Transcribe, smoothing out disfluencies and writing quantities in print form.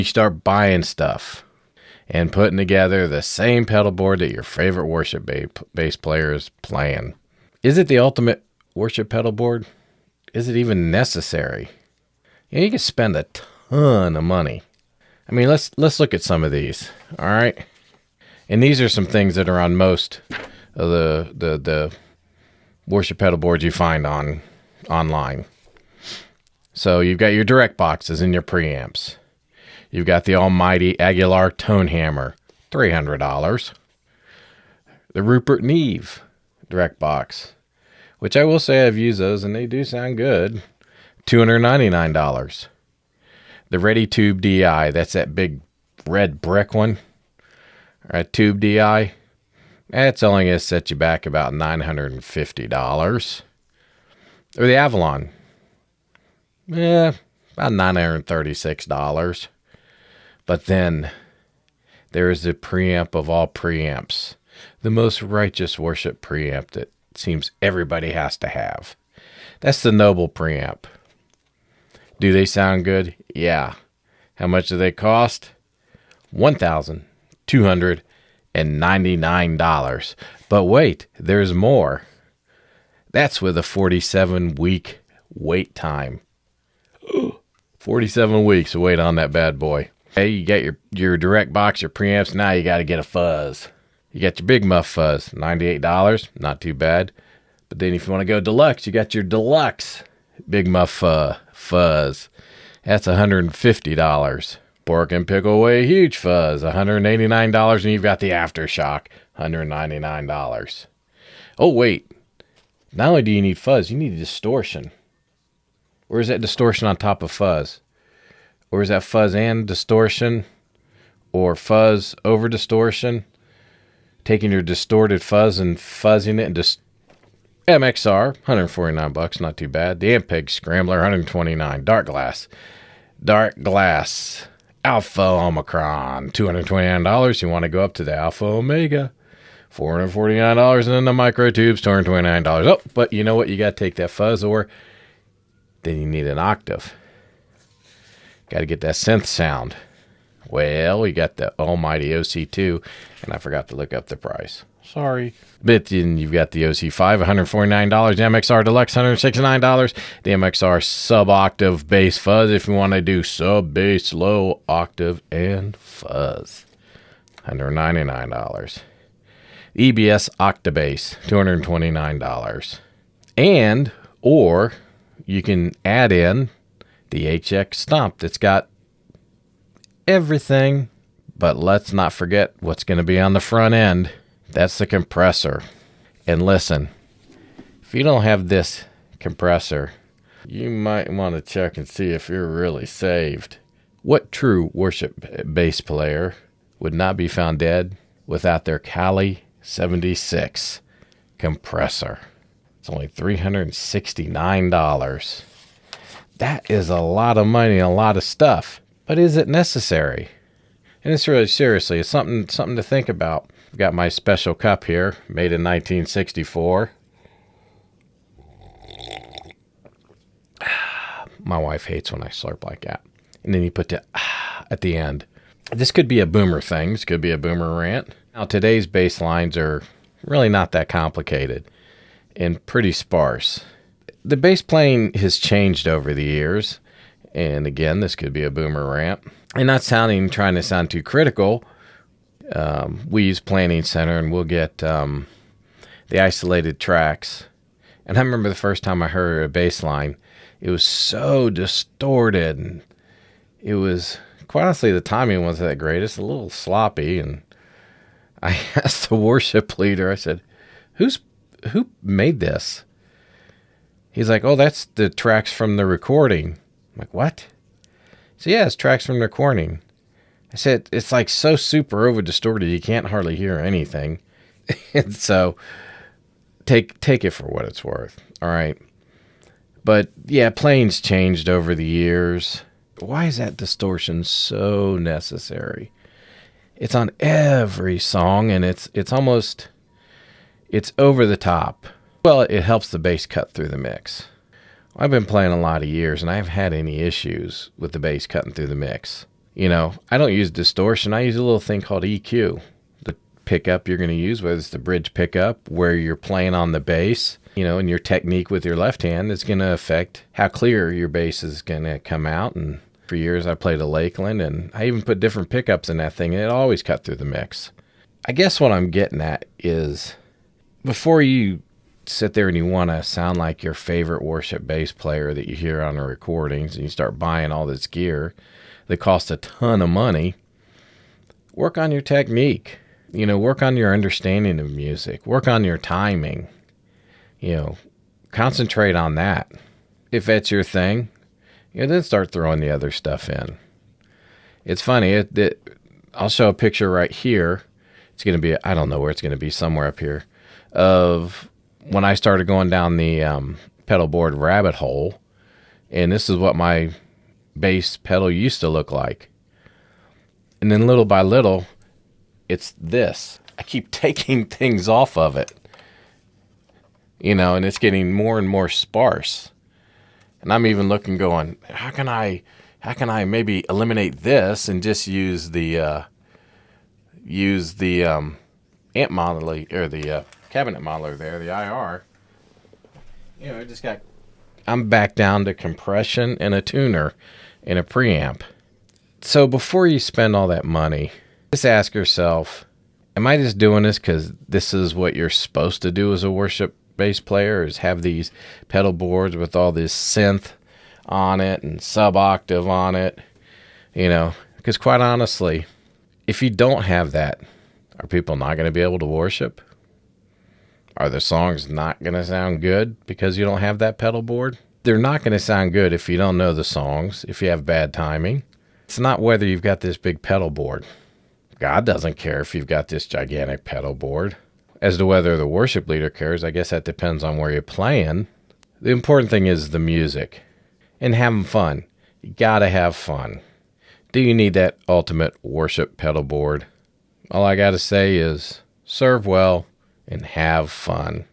You start buying stuff and putting together the same pedal board that your favorite worship bass player is playing. Is it the ultimate worship pedal board? Is it even necessary? You can spend a ton of money. I mean, let's look at some of these. All right, and these are some things that are on most of the worship pedal boards you find online. So you've got your direct boxes and your preamps. You've got the almighty Aguilar tone hammer, $300. The Rupert Neve direct box, which I will say I've used those and they do sound good, $299. The Ready Tube DI, that's that big red brick one. All right, Tube DI, that's only going to set you back about $950. Or the Avalon, about $936. But then there is the preamp of all preamps, the most righteous worship preamp that seems everybody has to have. That's the Noble preamp. Do they sound good? Yeah. How much do they cost? $1,299. But wait, there's more. That's with a 47-week wait time. 47 weeks to wait on that bad boy. Hey, you got your direct box, your preamps. Now you got to get a fuzz. You got your Big Muff fuzz, $98. Not too bad. But then if you want to go deluxe, you got your deluxe Big Muff fuzz. That's $150. Pork and Pickle Away Huge fuzz, $189. And you've got the Aftershock, $199. Oh, wait. Not only do you need fuzz, you need distortion. Or is that distortion on top of fuzz? Or is that fuzz and distortion? Or fuzz over distortion? Taking your distorted fuzz and fuzzing it into MXR, $149, not too bad. The Ampeg Scrambler, $129. Dark Glass. Alpha Omicron, $229. You want to go up to the Alpha Omega, $449. And then the Micro Tubes, $229. Oh, but you know what? You got to take that fuzz, or then you need an octave. Got to get that synth sound. Well, we got the almighty OC2, and I forgot to look up the price. Sorry. But then you've got the OC5, $149. The MXR Deluxe, $169. The MXR sub-octave bass fuzz, if you want to do sub-bass, low, octave, and fuzz, $199. EBS Octabass, $229. And, or you can add in the HX Stomp that's got everything, but let's not forget what's going to be on the front end. That's the compressor. And listen, if you don't have this compressor, you might want to check and see if you're really saved. What true worship bass player would not be found dead without their Cali 76 compressor? It's only $369. That is a lot of money and a lot of stuff. But is it necessary? And it's really, seriously, it's something to think about. I've got my special cup here, made in 1964. My wife hates when I slurp like that. And then you put the at the end. This could be a boomer thing. This could be a boomer rant. Now, today's bass lines are really not that complicated and pretty sparse. The bass playing has changed over the years. And again, this could be a boomer rant. And not trying to sound too critical, we use Planning Center, and we'll get the isolated tracks. And I remember the first time I heard a bass line, it was so distorted. And it was, quite honestly, the timing wasn't that great. It's a little sloppy. And I asked the worship leader, I said, who made this? He's like, oh, that's the tracks from the recording. I'm like, what? So yeah, it's tracks from the recording. I said, it's like so super over distorted, you can't hardly hear anything. And so take it for what it's worth. All right. But yeah, playing's changed over the years. Why is that distortion so necessary? It's on every song, and it's over the top. Well, it helps the bass cut through the mix. I've been playing a lot of years, and I haven't had any issues with the bass cutting through the mix. You know, I don't use distortion. I use a little thing called EQ. The pickup you're going to use, whether it's the bridge pickup where you're playing on the bass, you know, and your technique with your left hand is going to affect how clear your bass is going to come out. And for years I played a Lakeland, and I even put different pickups in that thing, and it always cut through the mix. I guess what I'm getting at is, before you sit there and you want to sound like your favorite worship bass player that you hear on the recordings, and you start buying all this gear that costs a ton of money, work on your technique. You know, work on your understanding of music. Work on your timing. You know, concentrate on that. If that's your thing, you know, then start throwing the other stuff in. It's funny. I'll show a picture right here. It's going to be, I don't know where it's going to be, somewhere up here, of when I started going down the pedalboard rabbit hole. And this is what my bass pedal used to look like. And then little by little, it's this. I keep taking things off of it, you know, and it's getting more and more sparse. And I'm even looking, going, how can I maybe eliminate this and just use the amp modeler, or the cabinet modeler there, the IR. You know, I'm back down to compression and a tuner and a preamp. So before you spend all that money, just ask yourself, am I just doing this because this is what you're supposed to do as a worship bass player, is have these pedal boards with all this synth on it and sub-octave on it? You know, because quite honestly, if you don't have that, are people not going to be able to worship? Are the songs not going to sound good because you don't have that pedal board? They're not going to sound good if you don't know the songs, if you have bad timing. It's not whether you've got this big pedal board. God doesn't care if you've got this gigantic pedal board. As to whether the worship leader cares, I guess that depends on where you're playing. The important thing is the music and having fun. You gotta have fun. Do you need that ultimate worship pedal board? All I gotta say is serve well and have fun.